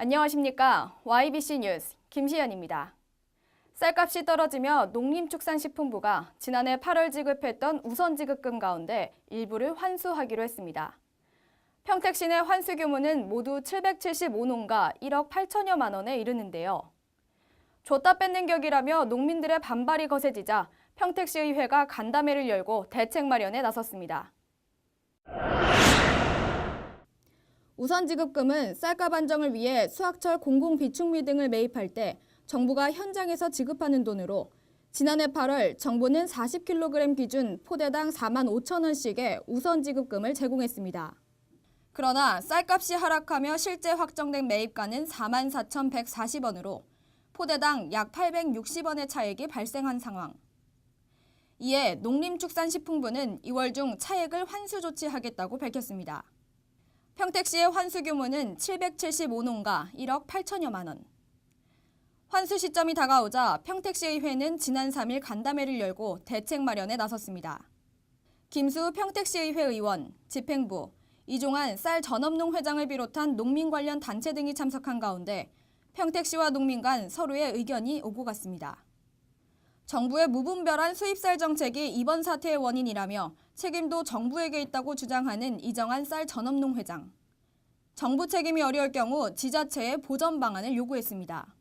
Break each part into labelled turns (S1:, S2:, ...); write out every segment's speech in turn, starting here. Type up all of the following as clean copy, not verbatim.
S1: 안녕하십니까. YBC 뉴스 김시연입니다. 쌀값이 떨어지며 농림축산식품부가 지난해 8월 지급했던 우선지급금 가운데 일부를 환수하기로 했습니다. 평택시 내 환수 규모는 모두 775농가 1억 8천여만 원에 이르는데요. 줬다 뺏는 격이라며 농민들의 반발이 거세지자 평택시의회가 간담회를 열고 대책 마련에 나섰습니다. 우선지급금은 쌀값 안정을 위해 수확철 공공비축미 등을 매입할 때 정부가 현장에서 지급하는 돈으로 지난해 8월 정부는 40kg 기준 포대당 4만 5천 원씩의 우선지급금을 제공했습니다. 그러나 쌀값이 하락하며 실제 확정된 매입가는 4만 4,140원으로 포대당 약 860원의 차익이 발생한 상황. 이에 농림축산식품부는 2월 중 차액을 환수 조치하겠다고 밝혔습니다. 평택시의 환수 규모는 775농가 1억 8천여만 원. 환수 시점이 다가오자 평택시의회는 지난 3일 간담회를 열고 대책 마련에 나섰습니다. 김수우 평택시의회 의원, 집행부, 이종환 쌀전업농 회장을 비롯한 농민 관련 단체 등이 참석한 가운데 평택시와 농민 간 서로의 의견이 오고 갔습니다. 정부의 무분별한 수입쌀 정책이 이번 사태의 원인이라며 책임도 정부에게 있다고 주장하는 이정환 쌀전업농 회장. 정부 책임이 어려울 경우 지자체에 보전 방안을 요구했습니다.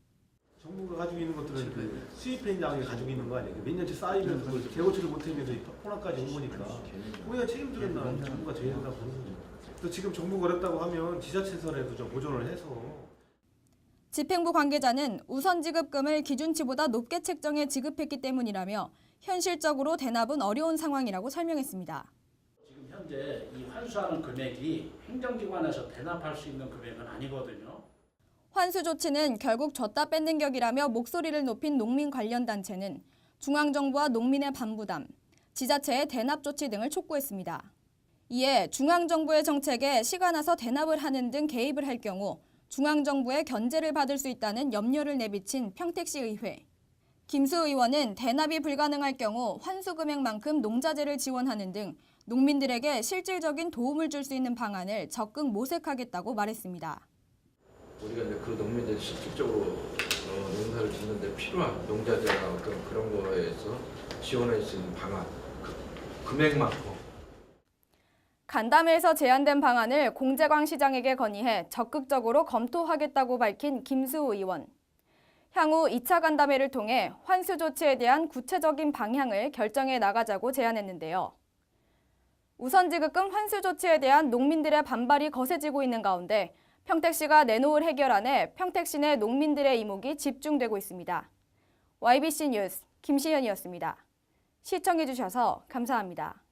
S2: 정부가 가지고 있는 것들은 그 수입행장이 가지고 있는 거 아니에요? 몇 년째 쌓이면서 그걸 개고치를 못하면서 코로나까지 온 거니까 거기다 책임지겠나 정부가 져야 된다고 보는 거죠. 또 지금 정부가 어렵다고 하면 지자체에서라도 좀 보전을 해서.
S1: 집행부 관계자는 우선지급금을 기준치보다 높게 책정해 지급했기 때문이라며 현실적으로 대납은 어려운 상황이라고 설명했습니다.
S3: 지금 현재 이 환수하는 금액이 행정기관에서 대납할 수 있는 금액은 아니거든요.
S1: 환수 조치는 결국 줬다 뺏는 격이라며 목소리를 높인 농민 관련 단체는 중앙정부와 농민의 반부담, 지자체의 대납 조치 등을 촉구했습니다. 이에 중앙정부의 정책에 시가 나서 대납을 하는 등 개입을 할 경우 중앙정부의 견제를 받을 수 있다는 염려를 내비친 평택시의회. 김수 의원은 대납이 불가능할 경우 환수 금액만큼 농자재를 지원하는 등 농민들에게 실질적인 도움을 줄 수 있는 방안을 적극 모색하겠다고 말했습니다.
S4: 우리가 이제 그 농민들이 실질적으로 농사를 짓는데 필요한 농자재나 어떤 그런 거에서 지원할 수 있는 방안, 금액만큼.
S1: 간담회에서 제안된 방안을 공재광 시장에게 건의해 적극적으로 검토하겠다고 밝힌 김수우 의원. 향후 2차 간담회를 통해 환수 조치에 대한 구체적인 방향을 결정해 나가자고 제안했는데요. 우선지급금 환수 조치에 대한 농민들의 반발이 거세지고 있는 가운데 평택시가 내놓을 해결안에 평택시 내 농민들의 이목이 집중되고 있습니다. YBC 뉴스 김시현이었습니다. 시청해주셔서 감사합니다.